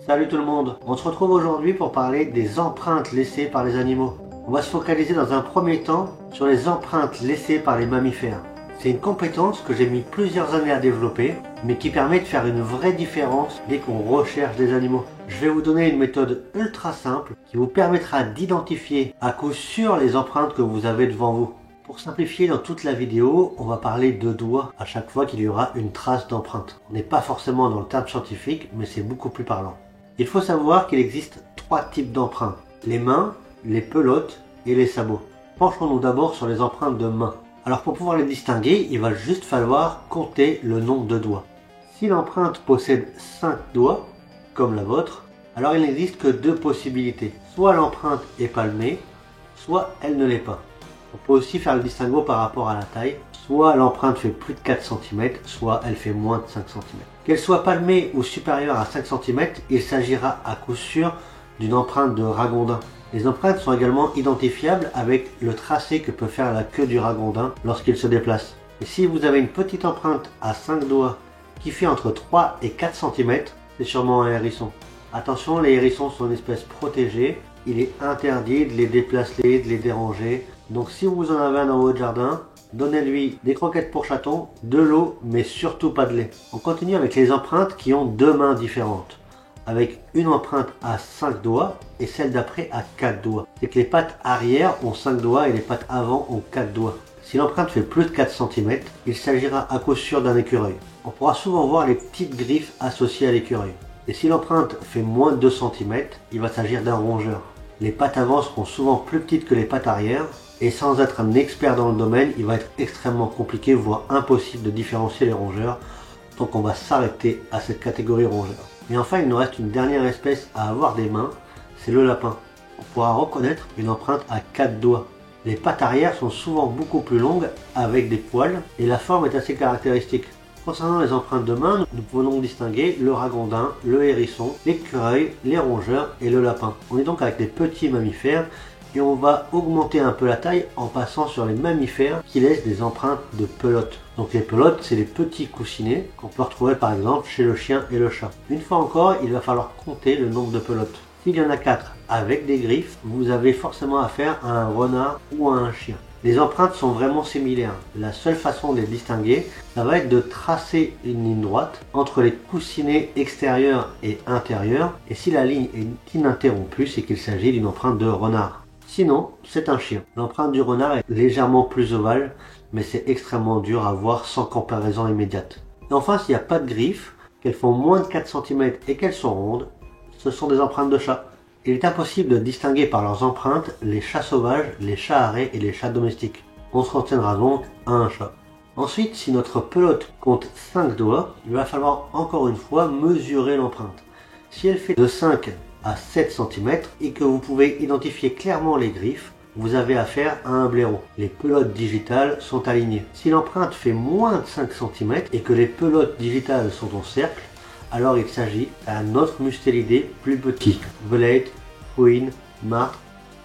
Salut tout le monde, on se retrouve aujourd'hui pour parler des empreintes laissées par les animaux. On va se focaliser dans un premier temps sur les empreintes laissées par les mammifères. C'est une compétence que j'ai mis plusieurs années à développer, mais qui permet de faire une vraie différence dès qu'on recherche des animaux. Je vais vous donner une méthode ultra simple qui vous permettra d'identifier à coup sûr les empreintes que vous avez devant vous. Pour simplifier, dans toute la vidéo, on va parler de doigts à chaque fois qu'il y aura une trace d'empreinte. On n'est pas forcément dans le terme scientifique, mais c'est beaucoup plus parlant. Il faut savoir qu'il existe 3 types d'empreintes. Les mains, les pelotes et les sabots. Penchons-nous d'abord sur les empreintes de mains. Alors pour pouvoir les distinguer, il va juste falloir compter le nombre de doigts. Si l'empreinte possède 5 doigts, comme la vôtre, alors il n'existe que 2 possibilités. Soit l'empreinte est palmée, soit elle ne l'est pas. On peut aussi faire le distinguo par rapport à la taille. Soit l'empreinte fait plus de 4 cm, soit elle fait moins de 5 cm. Qu'elle soit palmée ou supérieure à 5 cm, il s'agira à coup sûr d'une empreinte de ragondin. Les empreintes sont également identifiables avec le tracé que peut faire la queue du ragondin lorsqu'il se déplace. Et si vous avez une petite empreinte à 5 doigts qui fait entre 3 et 4 cm, c'est sûrement un hérisson. Attention, les hérissons sont une espèce protégée. Il est interdit de les déplacer, de les déranger. Donc si vous en avez un dans votre jardin, donnez-lui des croquettes pour chaton, de l'eau, mais surtout pas de lait. On continue avec les empreintes qui ont 2 mains différentes. Avec une empreinte à 5 doigts et celle d'après à 4 doigts. C'est que les pattes arrière ont 5 doigts et les pattes avant ont 4 doigts. Si l'empreinte fait plus de 4 cm, il s'agira à coup sûr d'un écureuil. On pourra souvent voir les petites griffes associées à l'écureuil. Et si l'empreinte fait moins de 2 cm, il va s'agir d'un rongeur. Les pattes avant seront souvent plus petites que les pattes arrière. Et sans être un expert dans le domaine, il va être extrêmement compliqué, voire impossible de différencier les rongeurs. Donc on va s'arrêter à cette catégorie rongeurs. Et enfin, il nous reste une dernière espèce à avoir des mains, c'est le lapin. On pourra reconnaître une empreinte à 4 doigts. Les pattes arrière sont souvent beaucoup plus longues avec des poils et la forme est assez caractéristique. Concernant les empreintes de main, nous pouvons donc distinguer le ragondin, le hérisson, l'écureuil, les rongeurs et le lapin. On est donc avec des petits mammifères et on va augmenter un peu la taille en passant sur les mammifères qui laissent des empreintes de pelotes. Donc les pelotes, c'est les petits coussinets qu'on peut retrouver par exemple chez le chien et le chat. Une fois encore, il va falloir compter le nombre de pelotes. S'il y en a 4 avec des griffes, vous avez forcément affaire à un renard ou à un chien. Les empreintes sont vraiment similaires. La seule façon de les distinguer, ça va être de tracer une ligne droite entre les coussinets extérieurs et intérieurs. Et si la ligne est ininterrompue, c'est qu'il s'agit d'une empreinte de renard. Sinon, c'est un chien. L'empreinte du renard est légèrement plus ovale, mais c'est extrêmement dur à voir sans comparaison immédiate. Et enfin, s'il n'y a pas de griffes, qu'elles font moins de 4 cm et qu'elles sont rondes, ce sont des empreintes de chat. Il est impossible de distinguer par leurs empreintes les chats sauvages, les chats arrêts et les chats domestiques. On se retiendra donc à un chat. Ensuite, si notre pelote compte 5 doigts, il va falloir encore une fois mesurer l'empreinte. Si elle fait de 5 à 7 cm et que vous pouvez identifier clairement les griffes, vous avez affaire à un blaireau. Les pelotes digitales sont alignées. Si l'empreinte fait moins de 5 cm et que les pelotes digitales sont en cercle, alors il s'agit d'un autre mustélidé plus petit. Belette, fouine, martre,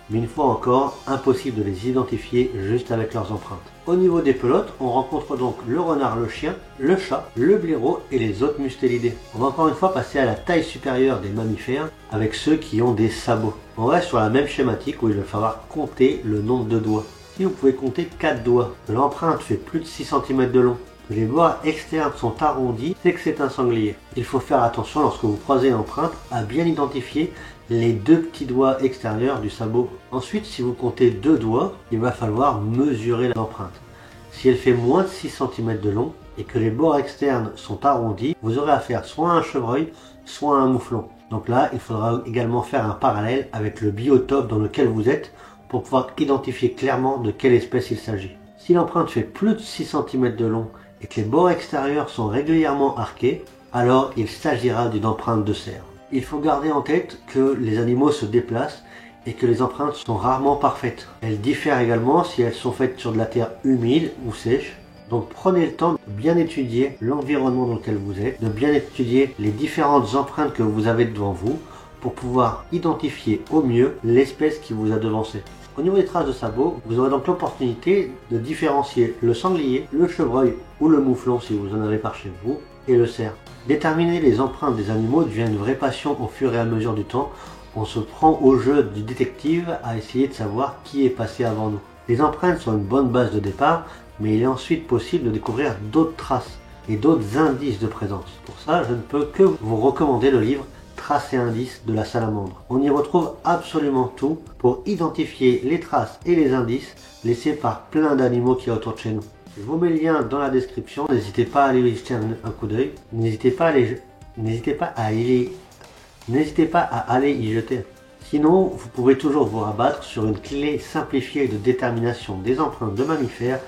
mais une fois encore, impossible de les identifier juste avec leurs empreintes. Au niveau des pelotes, on rencontre donc le renard, le chien, le chat, le blaireau et les autres mustélidés. On va encore une fois passer à la taille supérieure des mammifères avec ceux qui ont des sabots. On reste sur la même schématique où il va falloir compter le nombre de doigts. Si vous pouvez compter 4 doigts, que l'empreinte fait plus de 6 cm de long, que les bords externes sont arrondis, c'est que c'est un sanglier. Il faut faire attention lorsque vous croisez l'empreinte à bien identifier les 2 petits doigts extérieurs du sabot. Ensuite, si vous comptez 2 doigts, il va falloir mesurer l'empreinte. Si elle fait moins de 6 cm de long et que les bords externes sont arrondis, vous aurez affaire soit à un chevreuil, soit à un mouflon. Donc là, il faudra également faire un parallèle avec le biotope dans lequel vous êtes pour pouvoir identifier clairement de quelle espèce il s'agit. Si l'empreinte fait plus de 6 cm de long et que les bords extérieurs sont régulièrement arqués, alors il s'agira d'une empreinte de cerf. Il faut garder en tête que les animaux se déplacent et que les empreintes sont rarement parfaites. Elles diffèrent également si elles sont faites sur de la terre humide ou sèche. Donc prenez le temps de bien étudier l'environnement dans lequel vous êtes, de bien étudier les différentes empreintes que vous avez devant vous pour pouvoir identifier au mieux l'espèce qui vous a devancé. Au niveau des traces de sabots, vous aurez donc l'opportunité de différencier le sanglier, le chevreuil ou le mouflon si vous en avez par chez vous, et le cerf. Déterminer les empreintes des animaux devient une vraie passion au fur et à mesure du temps. On se prend au jeu du détective à essayer de savoir qui est passé avant nous. Les empreintes sont une bonne base de départ, mais il est ensuite possible de découvrir d'autres traces et d'autres indices de présence. Pour ça, je ne peux que vous recommander le livre Traces et indices de la salamandre. On y retrouve absolument tout pour identifier les traces et les indices laissés par plein d'animaux qui y a autour de chez nous. Je vous mets le lien dans la description, n'hésitez pas à aller y jeter un coup d'œil, n'hésitez pas à aller y jeter. Sinon, vous pouvez toujours vous rabattre sur une clé simplifiée de détermination des empreintes de mammifères.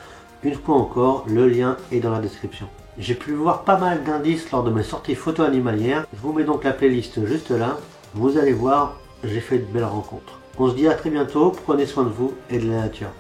Une fois encore, le lien est dans la description. J'ai pu voir pas mal d'indices lors de mes sorties photo animalières. Je vous mets donc la playlist juste là. Vous allez voir, j'ai fait de belles rencontres. On se dit à très bientôt, prenez soin de vous et de la nature.